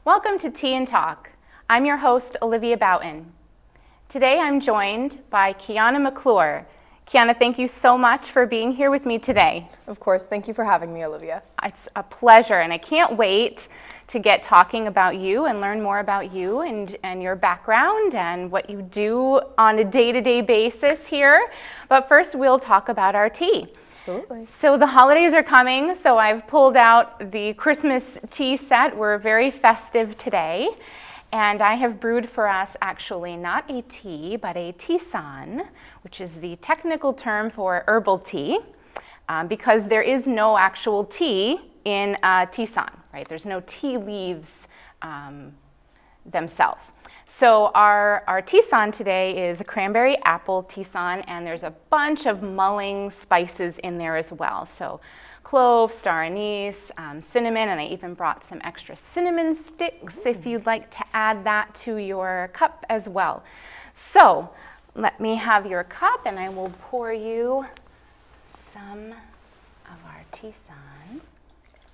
Welcome to Tea and Talk. I'm your host, Olivia Boughton. Today I'm joined by Kiana McClure. Kiana, thank you so much for being here with me today. Of course, thank you for having me, Olivia. It's a pleasure, and I can't wait to get talking about you and learn more about you and your background and what you do on a day-to-day basis here. But first, we'll talk about our tea. Absolutely. So the holidays are coming, so I've pulled out the Christmas tea set. We're very festive today. And I have brewed for us actually not a tea, but a tisane, which is the technical term for herbal tea, because there is no actual tea in a tisane, right? There's no tea leaves themselves. So our tisane today is a cranberry apple tisane, and there's a bunch of mulling spices in there as well. So clove, star anise, cinnamon, and I even brought some extra cinnamon sticks if you'd like to add that to your cup as well. So let me have your cup and I will pour you some of our tisane.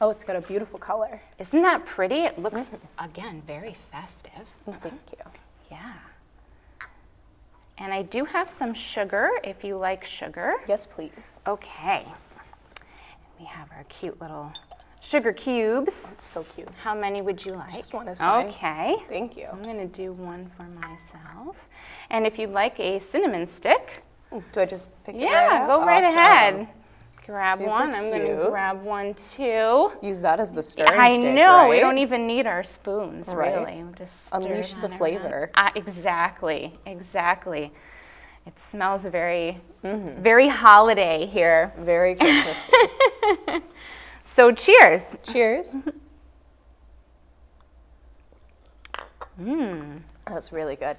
Oh, it's got a beautiful color. Isn't that pretty? It looks, again, very festive. Thank you. Yeah. And I do have some sugar if you like sugar. Yes, please. Okay. We have our cute little sugar cubes. That's so cute. How many would you like? Just one is fine. Okay. Thank you. I'm going to do one for myself. And if you'd like a cinnamon stick. Do I just pick it Yeah, right go out? right Awesome. ahead. Grab Super one. I'm going to cute. grab one too. Use that as the stirring I stick, know. right? We don't even need our spoons, Right. really. We'll just Unleash stir it the on flavor. around. Exactly. It smells very, very holiday here. Very Christmassy. So cheers. Cheers. That's really good.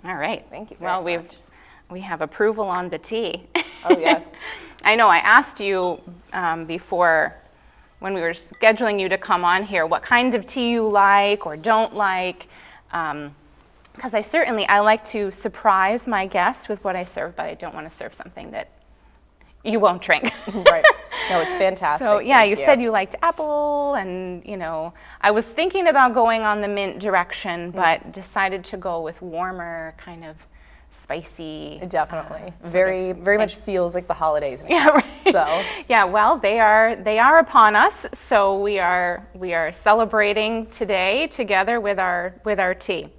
All right. Thank you Well, very much. we have approval on the tea. Oh, yes. I know. I asked you before when we were scheduling you to come on here what kind of tea you like or don't like, because I like to surprise my guests with what I serve, but I don't want to serve something that you won't drink. Right. No, it's fantastic. So yeah, Thank you said you liked apple, and I was thinking about going on the mint direction, but decided to go with warmer, kind of spicy. Definitely. Very much feels like the holidays now. Yeah, right. So yeah, well, they are upon us, so we are celebrating today together with our tea.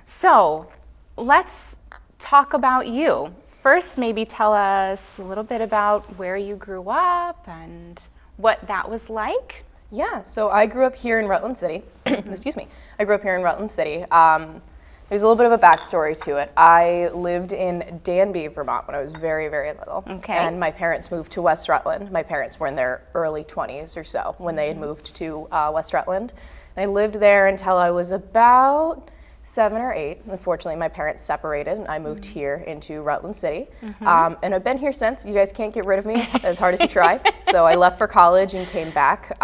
So let's talk about you. First, maybe tell us a little bit about where you grew up and what that was like. yeah, so I grew up here in Rutland City. Excuse me. I grew up here in Rutland City. There's a little bit of a backstory to it. I lived in Danby, Vermont when I was very, very little. Okay. And my parents moved to West Rutland. My parents were in their early 20s or so when they had moved to West Rutland. And I lived there until I was about 7 or 8. Unfortunately, my parents separated and I moved here into Rutland City. And I've been here since. You guys can't get rid of me as hard as you try. So I left for college and came back.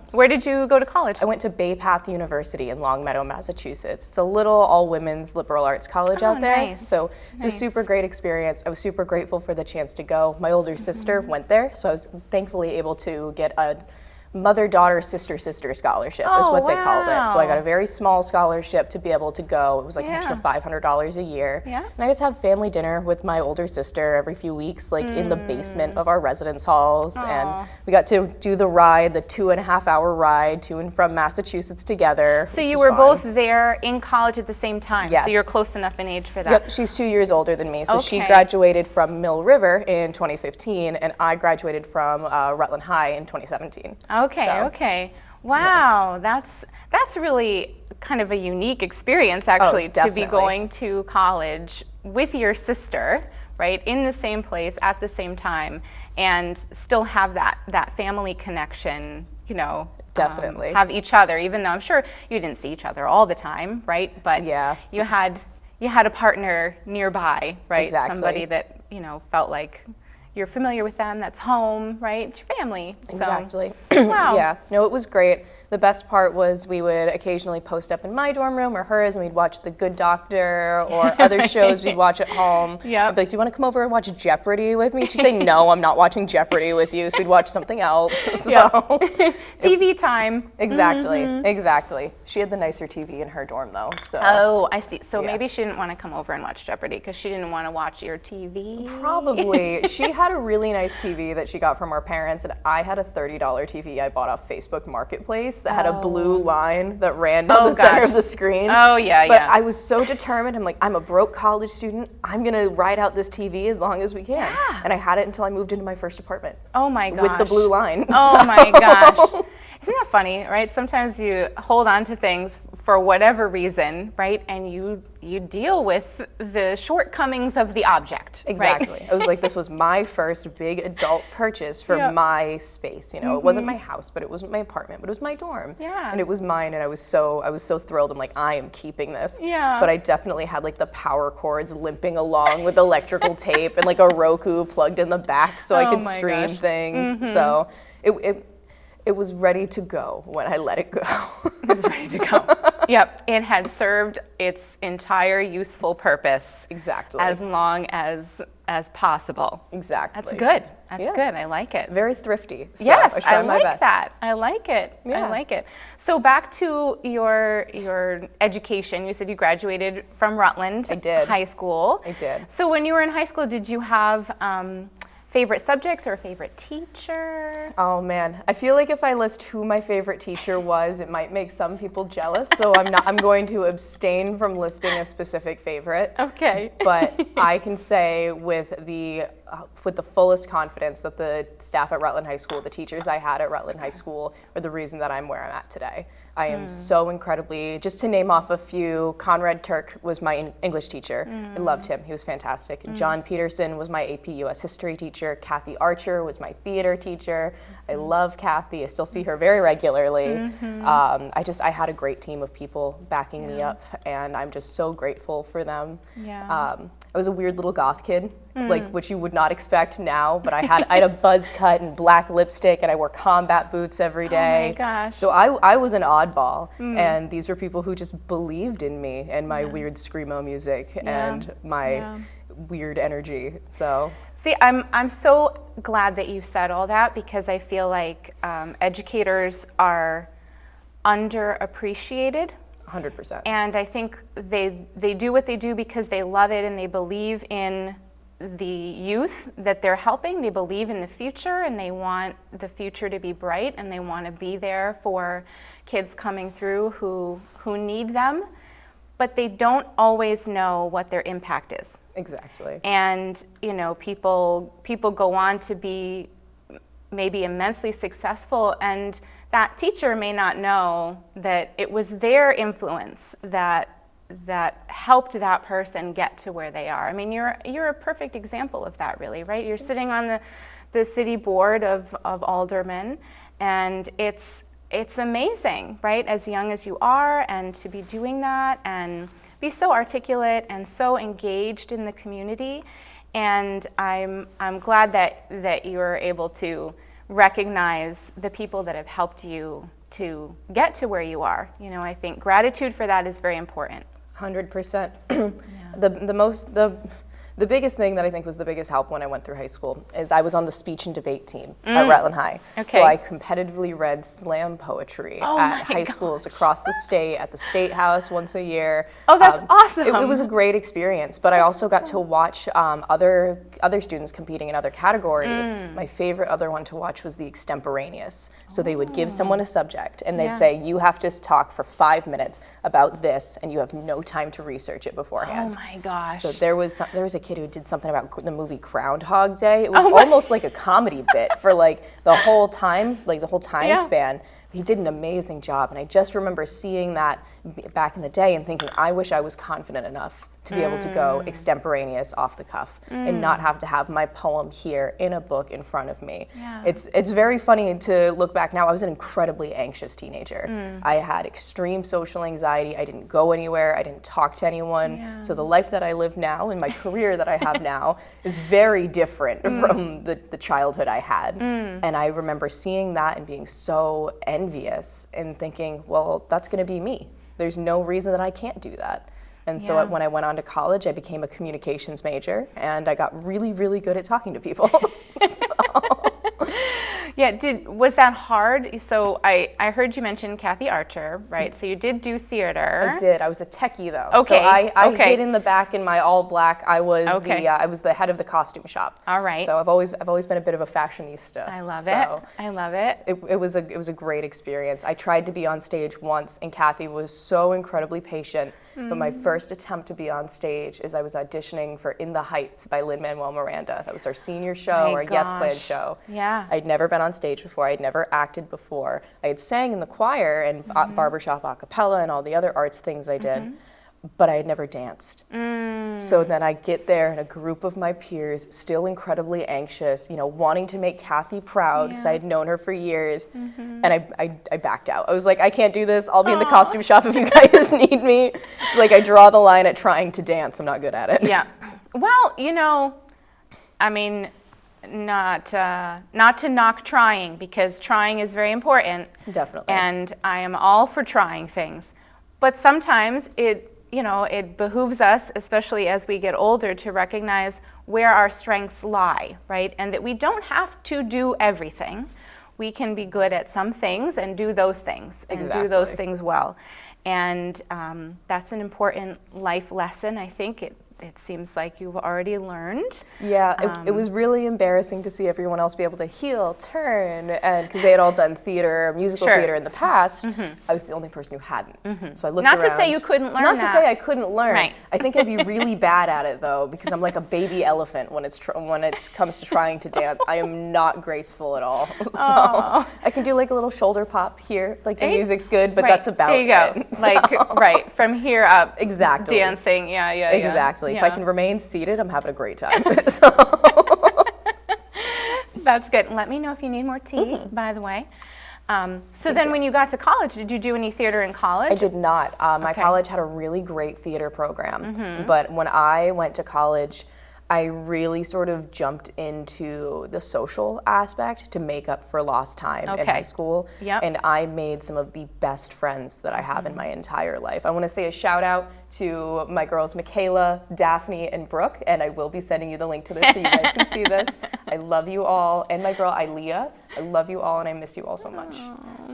Where did you go to college? I went to Bay Path University in Longmeadow, Massachusetts. It's a little all-women's liberal arts college out there. Nice. So it's a super great experience. I was super grateful for the chance to go. My older sister went there, so I was thankfully able to get a mother-daughter, sister-sister scholarship is what they called it. So I got a very small scholarship to be able to go. It was like an extra $500 a year. Yeah. And I got to have family dinner with my older sister every few weeks, like in the basement of our residence halls. And we got to do the 2.5-hour ride to and from Massachusetts together. So you were both there in college at the same time. Yes. So you're close enough in age for that. Yep, she's 2 years older than me. So she Okay. graduated from Mill River in 2015, and I graduated from Rutland High in 2017. Okay, So, okay. Wow, that's really kind of a unique experience actually, to be definitely. going to college with your sister, right, in the same place at the same time, and still have that family connection, Definitely. have each other, even though I'm sure you didn't see each other all the time, right? But Yeah. you had a partner nearby, right? Exactly. Somebody that, felt like you're familiar with them, that's home, right? It's your family. So, Exactly. wow. Yeah, no, it was great. The best part was we would occasionally post up in my dorm room or hers, and we'd watch The Good Doctor or other shows we'd watch at home. Yep. I'd be like, do you want to come over and watch Jeopardy with me? She'd say, no, I'm not watching Jeopardy with you. So we'd watch something else. So TV time. Exactly, exactly. She had the nicer TV in her dorm though. So Oh, I see. So Yeah. maybe she didn't want to come over and watch Jeopardy because she didn't want to watch your TV. probably. She had a really nice TV that she got from our parents, and I had a $30 TV I bought off Facebook Marketplace that had a blue line that ran down the center gosh. of the screen. Oh, yeah, But yeah. I was so determined. I'm like, I'm a broke college student. I'm gonna ride out this TV as long as we can. Yeah. And I had it until I moved into my first apartment. Oh my gosh. With the blue line. Oh my gosh. Isn't that funny, right? Sometimes you hold on to things for whatever reason, right? And you deal with the shortcomings of the object. Exactly. Right? I was like, this was my first big adult purchase for Yeah. my space. You know, it wasn't my house, but it wasn't my apartment, but it was my dorm. Yeah. And it was mine, and I was so thrilled. I'm like, I am keeping this. Yeah. But I definitely had like the power cords limping along with electrical tape and like a Roku plugged in the back so I Oh could my stream gosh. things. So it was ready to go when I let it go. It was ready to go. Yep. It had served its entire useful purpose. Exactly. As long as possible. Exactly. That's good. That's Yeah. good. I like it. Very thrifty. So Yes, I try my like best. that. I like it. I Yeah. like it. So back to your education. You said you graduated from Rutland I did. High School. I did. So when you were in high school, did you have favorite subjects or a favorite teacher? Oh man, I feel like if I list who my favorite teacher was, it might make some people jealous. So I'm going to abstain from listing a specific favorite. Okay. But I can say with the fullest confidence that the staff at Rutland High School, the teachers I had at Rutland High School, are the reason that I'm where I'm at today. I am so incredibly, just to name off a few, Conrad Turk was my English teacher. I loved him. He was fantastic. John Peterson was my AP US history teacher. Kathy Archer was my theater teacher. I love Kathy. I still see her very regularly. I had a great team of people backing me up, and I'm just so grateful for them. Yeah. I was a weird little goth kid, like which you would not expect now, but I had a buzz cut and black lipstick, and I wore combat boots every day. Oh my gosh. So I was an oddball, and these were people who just believed in me and my weird screamo music and my weird energy. So See, I'm so glad that you said all that, because I feel like educators are underappreciated. 100%. And I think they do what they do because they love it and they believe in the youth that they're helping. They believe in the future and they want the future to be bright, and they want to be there for kids coming through who need them, but they don't always know what their impact is. Exactly. And people go on to be maybe immensely successful, and that teacher may not know that it was their influence that helped that person get to where they are. I mean, you're a perfect example of that, really, right? You're sitting on the city board of aldermen, and it's amazing, right? As young as you are, and to be doing that and be so articulate and so engaged in the community. And I'm glad that you're able to recognize the people that have helped you to get to where you are. I think gratitude for that is very important. 100%. The biggest thing that I think was the biggest help when I went through high school is I was on the speech and debate team at Rutland High. Okay. So I competitively read slam poetry Oh at my high schools across the state, at the State House once a year. Oh, that's awesome. It was a great experience, but I also got to watch other students competing in other categories. My favorite other one to watch was the extemporaneous. So they would give someone a subject, and they'd say, you have to talk for 5 minutes about this, and you have no time to research it beforehand. Oh my gosh. So there was a kid who did something about the movie Groundhog Day. It was almost like a comedy bit for the whole time span. He did an amazing job, and I just remember seeing that back in the day and thinking, I wish I was confident enough to be able to go extemporaneous off the cuff and not have to have my poem here in a book in front of me. Yeah. It's very funny to look back now. I was an incredibly anxious teenager. I had extreme social anxiety. I didn't go anywhere. I didn't talk to anyone. Yeah. So the life that I live now and my career that I have now is very different from the childhood I had. And I remember seeing that and being so envious and thinking, well, that's going to be me. There's no reason that I can't do that. And so when I went on to college, I became a communications major, and I got really, really good at talking to people. Yeah, was that hard? So I heard you mention Kathy Archer, right? So you did do theater. I did. I was a techie though. Okay. So I hid in the back in my all black. I was I was the head of the costume shop. All right. So I've always been a bit of a fashionista. I love it. I love it. It was a great experience. I tried to be on stage once, and Kathy was so incredibly patient. But my first attempt to be on stage is I was auditioning for In the Heights by Lin-Manuel Miranda. That was our senior show, our Yes Plan show. Yeah. I'd never been on stage before. I'd never acted before. I had sang in the choir and barbershop a cappella and all the other arts things I did, but I had never danced. So then I get there and a group of my peers, still incredibly anxious, wanting to make Kathy proud because I had known her for years, and I backed out. I was like, I can't do this. I'll be in the costume shop if you guys need me. It's like I draw the line at trying to dance. I'm not good at it. Yeah. Well, I mean, not to knock trying, because trying is very important. Definitely. And I am all for trying things. But sometimes it behooves us, especially as we get older, to recognize where our strengths lie, right? And that we don't have to do everything. We can be good at some things and do those things and do those things well. And that's an important life lesson, I think. It seems like you've already learned. Yeah, it was really embarrassing to see everyone else be able to heel, turn, and because they had all done theater, musical theater in the past, I was the only person who hadn't. So I looked around. Not to say you couldn't learn Not to say I couldn't learn. Right. I think I'd be really bad at it though, because I'm like a baby elephant when it comes to trying to dance. I am not graceful at all. So I can do like a little shoulder pop here, like the music's good, but that's about it. There you go. Like from here up. Exactly. Dancing. Yeah. Exactly. Yeah. If I can remain seated, I'm having a great time. That's good. Let me know if you need more tea, by the way. So then when you got to college, did you do any theater in college? I did not. My college had a really great theater program. But when I went to college, I really sort of jumped into the social aspect to make up for lost time in high school. And I made some of the best friends that I have in my entire life. I want to say a shout out to my girls Michaela, Daphne, and Brooke, and I will be sending you the link to this so you guys can see this. I love you all, and my girl Ilea. I love you all, and I miss you all so much.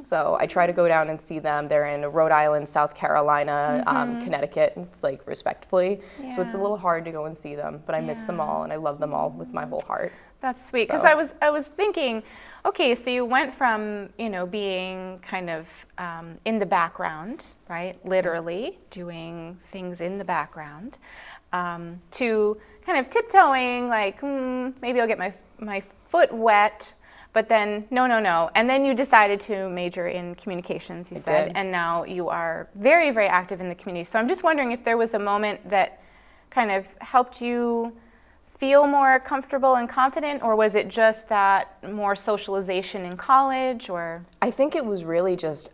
So I try to go down and see them. They're in Rhode Island, South Carolina, Connecticut, like respectfully. So it's a little hard to go and see them, but I miss them all, and I love them all with my whole heart. That's sweet, because I was thinking, okay, so you went from being kind of in the background, right, literally doing things in the background, to kind of tiptoeing, like maybe I'll get my foot wet. But then, no. And then you decided to major in communications, you said, and now you are very, very active in the community. So I'm just wondering if there was a moment that kind of helped you feel more comfortable and confident, or was it just that more socialization in college, or? I think it was really just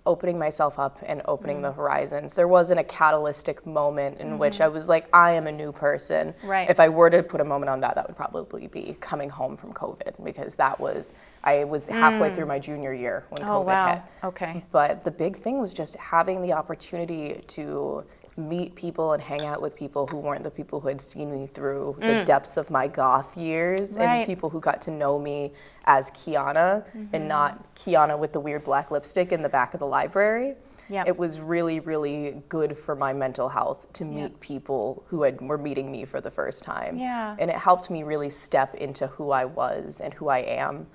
opening myself up and opening the horizons. There wasn't a catalytic moment in which I was like, I am a new person. Right. If I were to put a moment on that, that would probably be coming home from COVID, because I was halfway through my junior year when COVID hit. Okay. But the big thing was just having the opportunity to meet people and hang out with people who weren't the people who had seen me through the depths of my goth years, and people who got to know me as Kiana and not Kiana with the weird black lipstick in the back of the library. It was really, really good for my mental health to meet people who were meeting me for the first time. And it helped me really step into who I was and who I am.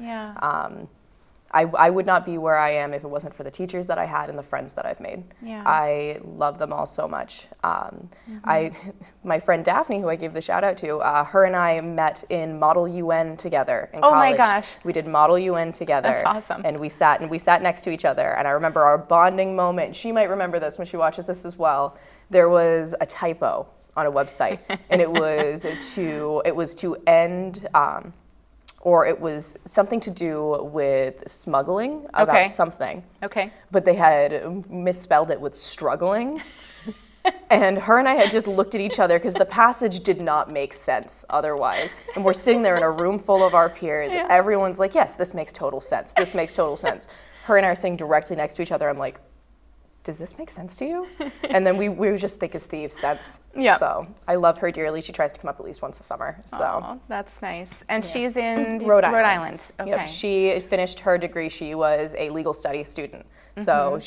I would not be where I am if it wasn't for the teachers that I had and the friends that I've made. I love them all so much. My friend Daphne, who I gave the shout out to, her and I met in Model UN together in college. Oh my gosh. We did Model UN together. That's awesome. And we sat next to each other. And I remember our bonding moment. She might remember this when she watches this as well. There was a typo on a website, and it was to end, or it was something to do with smuggling about something. Okay. But they had misspelled it with struggling. And her and I had just looked at each other because the passage did not make sense otherwise. And we're sitting there in a room full of our peers. Yeah. Everyone's like, yes, this makes total sense. This makes total sense. Her and I are sitting directly next to each other. I'm like, does this make sense to you? And then we were just thick as thieves since. Yeah. So I love her dearly. She tries to come up at least once a summer. So Oh, that's nice. And she's in Rhode Island. Okay. Yep. She finished her degree. She was a legal studies student. So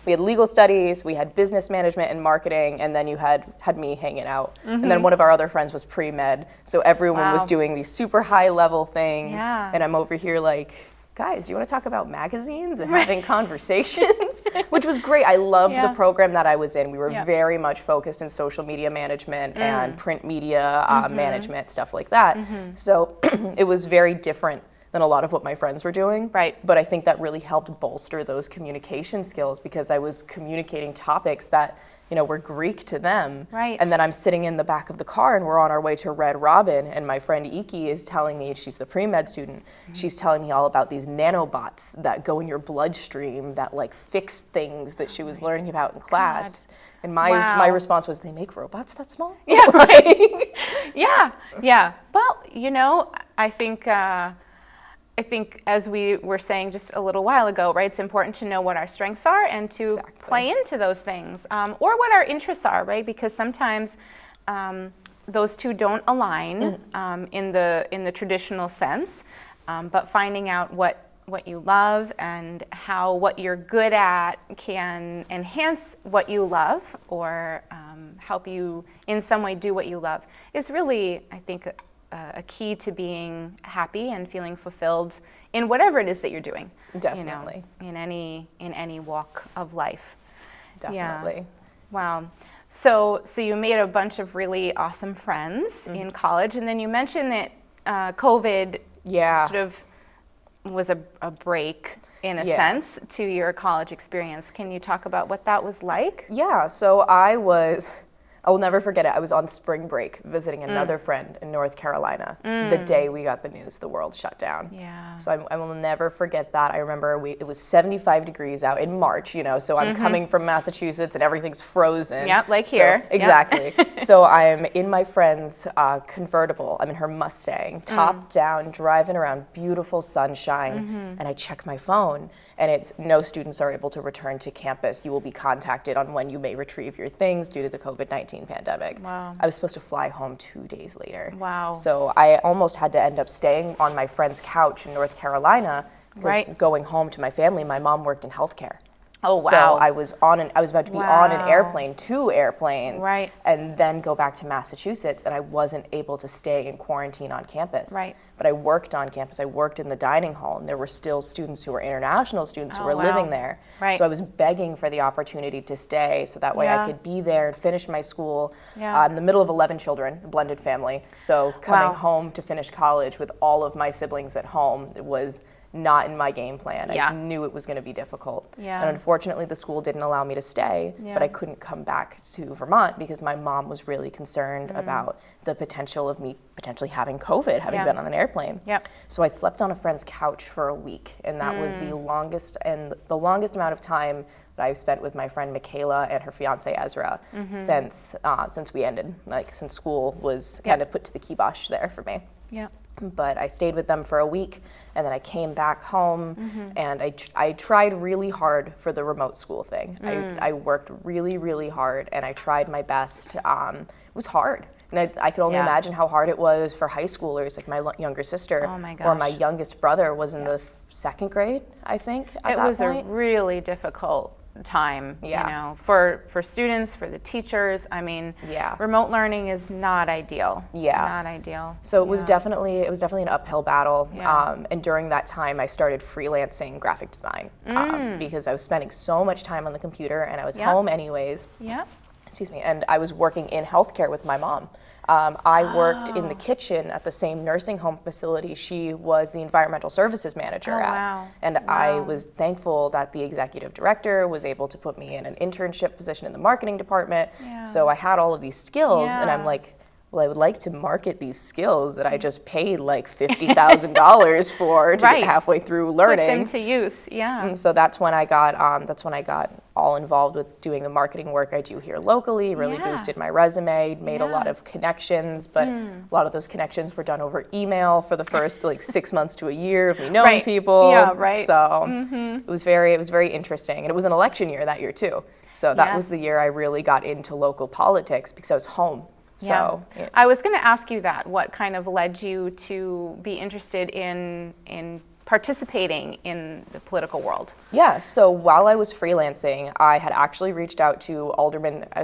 we had legal studies, we had business management and marketing, and then you had me hanging out. And then one of our other friends was pre-med. So everyone was doing these super high level things. Yeah. And I'm over here like, guys, do you want to talk about magazines and having conversations? Which was great. I loved the program that I was in. We were very much focused in social media management and print media management, stuff like that. So it was very different than a lot of what my friends were doing. Right. But I think that really helped bolster those communication skills because I was communicating topics that, were Greek to them. Right. And then I'm sitting in the back of the car and we're on our way to Red Robin, and my friend Iki is telling me, she's the pre-med student, she's telling me all about these nanobots that go in your bloodstream that like fix things that she was learning about in class. And my response was, they make robots that small? Yeah, right. Yeah. Well, I think as we were saying just a little while ago, right, it's important to know what our strengths are and to play into those things, or what our interests are, right? Because sometimes those two don't align in the traditional sense, but finding out what you love and how what you're good at can enhance what you love or help you in some way do what you love is really, I think, a key to being happy and feeling fulfilled in whatever it is that you're doing. Definitely. In any walk of life. Definitely. Yeah. Wow. So you made a bunch of really awesome friends in college, and then you mentioned that COVID sort of was a break in a sense to your college experience. Can you talk about what that was like? Yeah, so I will never forget it. I was on spring break visiting another friend in North Carolina the day we got the news the world shut down. Yeah. So I will never forget that. I remember it was 75 degrees out in March, so I'm coming from Massachusetts and everything's frozen. Yep, like here. Exactly. So I'm in my friend's convertible. I'm in her Mustang, top down, driving around, beautiful sunshine, and I check my phone. And it's no students are able to return to campus. You will be contacted on when you may retrieve your things due to the COVID-19 pandemic. Wow. I was supposed to fly home 2 days later. Wow. So I almost had to end up staying on my friend's couch in North Carolina because going home to my family, my mom worked in healthcare. Oh, wow. So I was about to be on an airplane, 2 airplanes, and then go back to Massachusetts, and I wasn't able to stay in quarantine on campus. Right. But I worked on campus. I worked in the dining hall, and there were still students who were international students who were living there. Right. So I was begging for the opportunity to stay, so that way I could be there and finish my school. In the middle of 11 children, a blended family. So coming home to finish college with all of my siblings at home, it was not in my game plan. I knew it was going to be difficult. And unfortunately, the school didn't allow me to stay, but I couldn't come back to Vermont because my mom was really concerned about the potential of me potentially having COVID, having been on an airplane. So I slept on a friend's couch for a week, and that was the longest amount of time that I've spent with my friend Michaela and her fiance Ezra since we ended, since school was kind of put to the kibosh there for me. But I stayed with them for a week, and then I came back home, and I tried really hard for the remote school thing. I worked really, really hard, and I tried my best. It was hard. And I could only imagine how hard it was for high schoolers, like my younger sister, or my youngest brother was in the 2nd grade, I think, at that point. A really difficult time, for students, for the teachers. I mean, remote learning is not ideal. Not ideal. So it was definitely an uphill battle. And during that time, I started freelancing graphic design because I was spending so much time on the computer, and I was home anyways. Excuse me. And I was working in healthcare with my mom. I worked in the kitchen at the same nursing home facility she was the environmental services manager at. Wow. And I was thankful that the executive director was able to put me in an internship position in the marketing department. Yeah. So I had all of these skills, and I'm Yeah. like, well, I would like to market these skills that I just paid like $50,000 for to Right. get halfway through Put learning. them to use, yeah. And so that's when I got all involved with doing the marketing work I do here locally, really Yeah. boosted my resume, made a lot Yeah. of connections, but a lot of those connections were done over email for the first like 6 months to a year of me knowing Right. people. Yeah, right. So it was very interesting. And it was an election year that year too. So that was Yes. the year I really got into local politics because I was home. So Yeah. I was going to ask you that. What kind of led you to be interested in participating in the political world? Yeah, so while I was freelancing, I had actually reached out to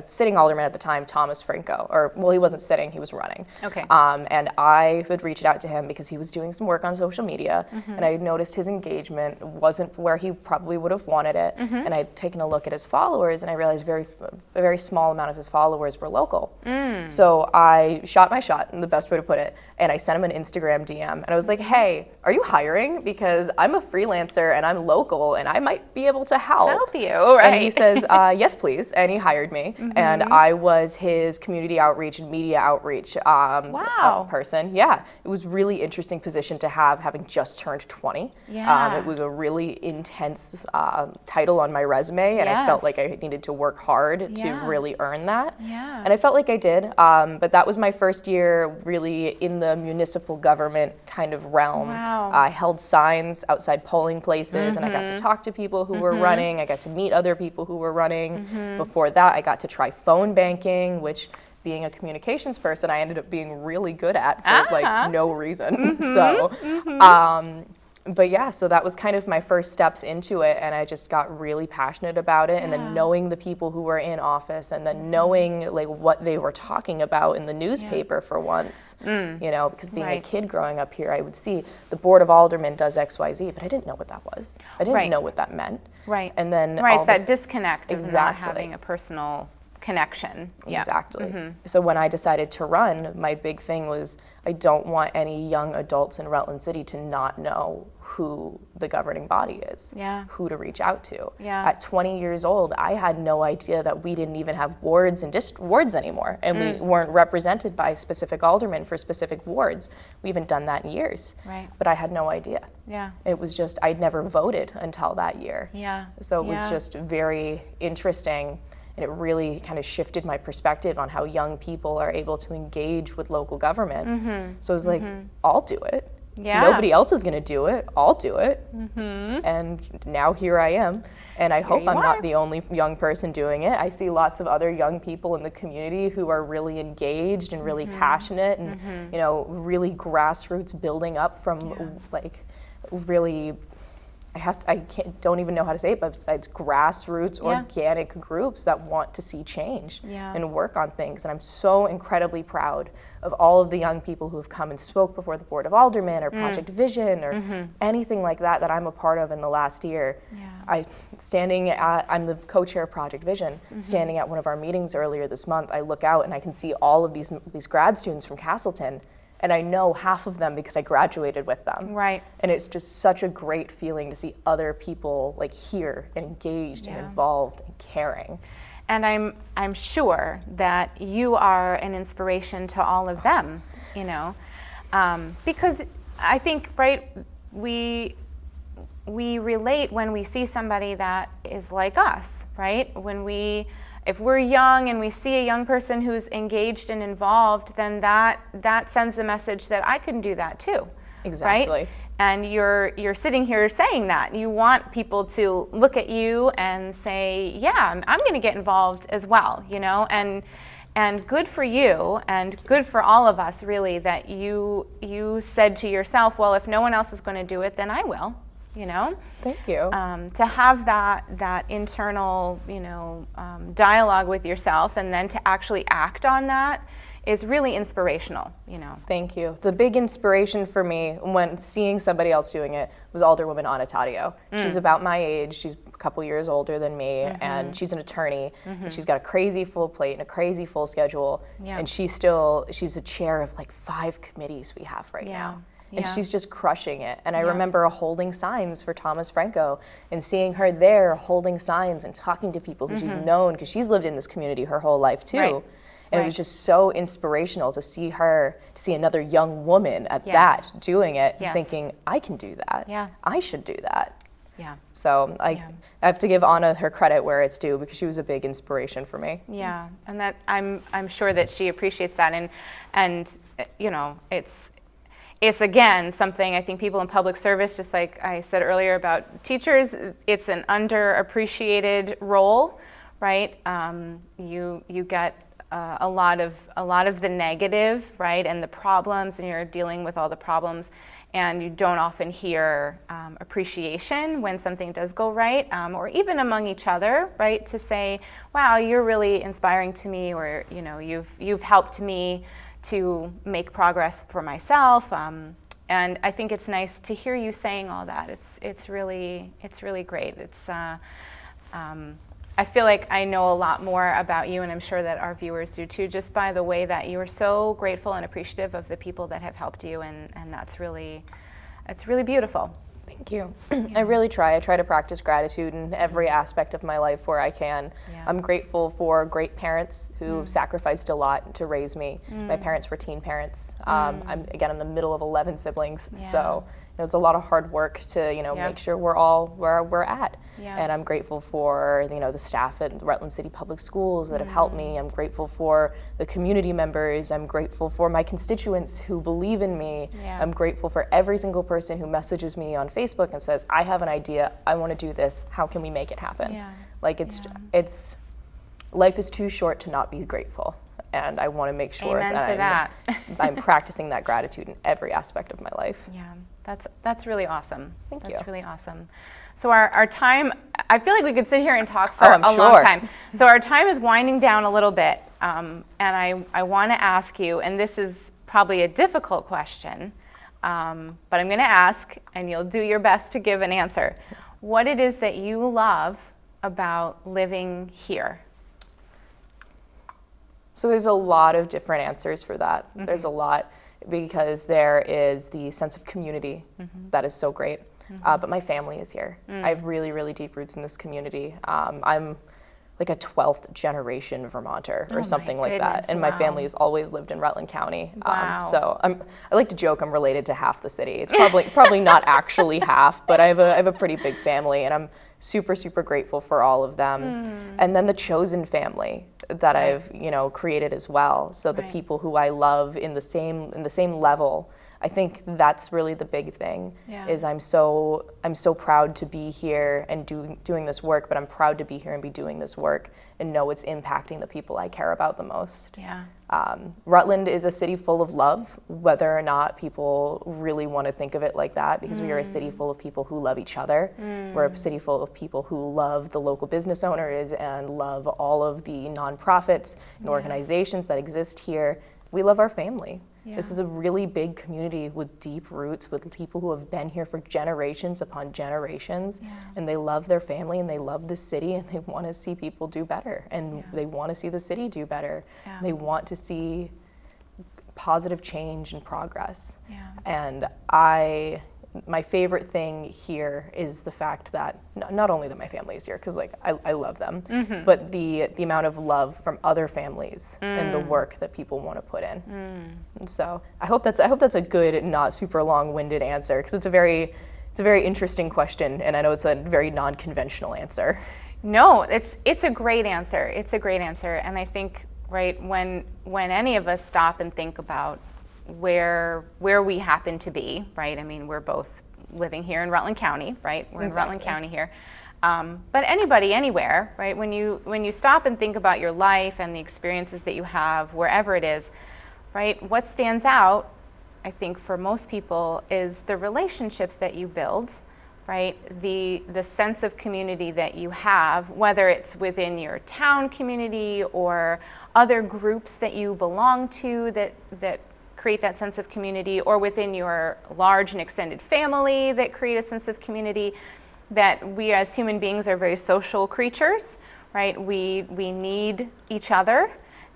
sitting alderman at the time, Thomas Franco, he wasn't sitting, he was running. Okay. And I had reached out to him because he was doing some work on social media, and I had noticed his engagement wasn't where he probably would have wanted it, and I had taken a look at his followers, and I realized a very small amount of his followers were local. So I shot my shot, in the best way to put it, and I sent him an Instagram DM, and I was like, hey, are you hiring? Because I'm a freelancer and I'm local and I might be able to help. You, right? And he says, yes, please. And he hired me. And I was his community outreach and media outreach Wow. person. Yeah, it was really interesting position to have, having just turned 20. Yeah. It was a really intense title on my resume, and I felt Yes. like I needed to work hard to Yeah. really earn that. Yeah. And I felt like I did, but that was my first year really in the municipal government kind of realm. Wow. I held signs outside polling places, and I got to talk to people who were running. I got to meet other people who were running. Before that, I got to try phone banking, which, being a communications person, I ended up being really good at for like no reason. So, but yeah, so that was kind of my first steps into it, and I just got really passionate about it. And then knowing the people who were in office, and then knowing like what they were talking about in the newspaper for once, you know, because being a kid growing up here, I would see the Board of Aldermen does XYZ, but I didn't know what that was. I didn't know what that meant. Right. And then it's that disconnect of not Exactly. having a personal connection. Yeah. Exactly. So when I decided to run, my big thing was I don't want any young adults in Rutland City to not know who the governing body is, who to reach out to. Yeah. At 20 years old, I had no idea that we didn't even have wards and wards anymore, and we weren't represented by specific aldermen for specific wards. We haven't done that in years. Right. But I had no idea. Yeah. It was just, I'd never voted until that year. Yeah. So it was just very interesting, and it really kind of shifted my perspective on how young people are able to engage with local government. So it was like, I'll do it. Yeah. Nobody else is going to do it. I'll do it. And now here I am. And I hope I'm not the only young person doing it. I see lots of other young people in the community who are really engaged and really passionate, and you know, really grassroots building up from like really, don't even know how to say it, but it's grassroots, organic groups that want to see change and work on things. And I'm so incredibly proud of all of the young people who have come and spoke before the Board of Aldermen or Project Vision or anything like that I'm a part of in the last year. I'm the co-chair of Project Vision. Standing at one of our meetings earlier this month, I look out and I can see all of these grad students from Castleton. And I know half of them because I graduated with them. Right. And it's just such a great feeling to see other people like here and engaged and involved and caring. And I'm sure that you are an inspiration to all of them, you know, because I think, right, we relate when we see somebody that is like us, right? If we're young and we see a young person who's engaged and involved, then that sends a message that I can do that too. Exactly. Right? And you're sitting here saying that. You want people to look at you and say, yeah, I'm going to get involved as well, you know? And good for you, and good for all of us, really, that you said to yourself, well, if no one else is going to do it, then I will. You know, thank you. To have that internal, you know, dialogue with yourself, and then to actually act on that is really inspirational, Thank you. The big inspiration for me when seeing somebody else doing it was Alderwoman Anna Taddeo. She's about my age. She's a couple years older than me, and she's an attorney. And she's got a crazy full plate and a crazy full schedule. And she's a chair of like 5 committees we have right now. And she's just crushing it. And I remember holding signs for Thomas Franco and seeing her there holding signs and talking to people who she's known, because she's lived in this community her whole life too. Right. And it was just so inspirational to see another young woman at that doing it, and thinking, I can do that. I should do that. So I have to give Anna her credit where it's due, because she was a big inspiration for me. Yeah, and that I'm sure that she appreciates that, and it's again something I think people in public service, just like I said earlier about teachers, it's an underappreciated role, right? You get a lot of the negative, right, and the problems, and you're dealing with all the problems, and you don't often hear appreciation when something does go right, or even among each other, right, to say, wow, you're really inspiring to me, or you've helped me to make progress for myself, and I think it's nice to hear you saying all that. It's really great. I feel like I know a lot more about you, and I'm sure that our viewers do too, just by the way that you are so grateful and appreciative of the people that have helped you, and it's really beautiful. Thank you. I really try. I try to practice gratitude in every aspect of my life where I can. I'm grateful for great parents who sacrificed a lot to raise me. My parents were teen parents. I'm the middle of 11 siblings, so it's a lot of hard work to make sure we're all where we're at. And I'm grateful for the staff at Rutland City Public Schools that have helped me. I'm grateful for the community members. I'm grateful for my constituents who believe in me. I'm grateful for every single person who messages me on Facebook and says, I have an idea, I want to do this, how can we make it happen? Like it's life is too short to not be grateful, and I want to make sure that I'm practicing that gratitude in every aspect of my life. That's really awesome. Thank you. That's really awesome. So our time, I feel like we could sit here and talk for a long time. So our time is winding down a little bit, and I want to ask you, and this is probably a difficult question, but I'm going to ask, and you'll do your best to give an answer. What it is that you love about living here? So there's a lot of different answers for that. There's a lot, because there is the sense of community that is so great. But my family is here. I have really, really deep roots in this community. I'm like a 12th generation Vermonter or something like that. And my family has always lived in Rutland County. So I like to joke I'm related to half the city. It's probably not actually half, but I have a pretty big family, and I'm super, super grateful for all of them. And then the chosen family that I've created as well. So the people who I love in the same level. I think that's really the big thing. Is I'm so proud to be here and doing this work, but I'm proud to be here and be doing this work and know it's impacting the people I care about the most. Rutland is a city full of love, whether or not people really want to think of it like that, because we are a city full of people who love each other. We're a city full of people who love the local business owners and love all of the nonprofits and organizations that exist here. We love our family. This is a really big community with deep roots, with people who have been here for generations upon generations, and they love their family and they love the city, and they want to see people do better, and they want to see the city do better. They want to see positive change and progress. And my favorite thing here is the fact that not only that my family is here, because I love them, but the amount of love from other families and the work that people want to put in. And so I hope that's a good, not super long-winded answer, because it's a very interesting question, and I know it's a very non-conventional answer. No, it's a great answer. It's a great answer, and I think when any of us stop and think about where we happen to be, right? I mean, we're both living here in Rutland County, right? We're in Rutland County here. But anybody, anywhere, right? When you stop and think about your life and the experiences that you have, wherever it is, right? What stands out, I think, for most people is the relationships that you build, right? The sense of community that you have, whether it's within your town community or other groups that you belong to that create that sense of community, or within your large and extended family that create a sense of community, that we as human beings are very social creatures, right? We need each other,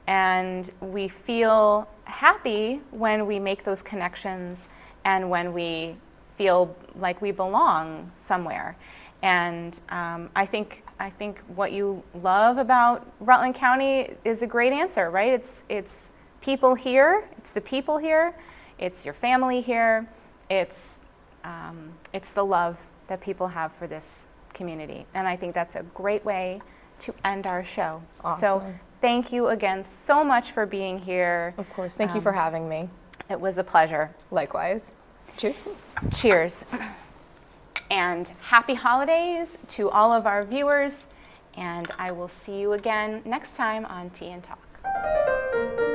and we feel happy when we make those connections and when we feel like we belong somewhere. And I think what you love about Rutland County is a great answer, right? It's people here, it's the people here, it's your family here, it's the love that people have for this community. And I think that's a great way to end our show. Awesome. So thank you again so much for being here. Of course. Thank you for having me. It was a pleasure. Likewise. Cheers. Cheers. And happy holidays to all of our viewers. And I will see you again next time on Tea and Talk.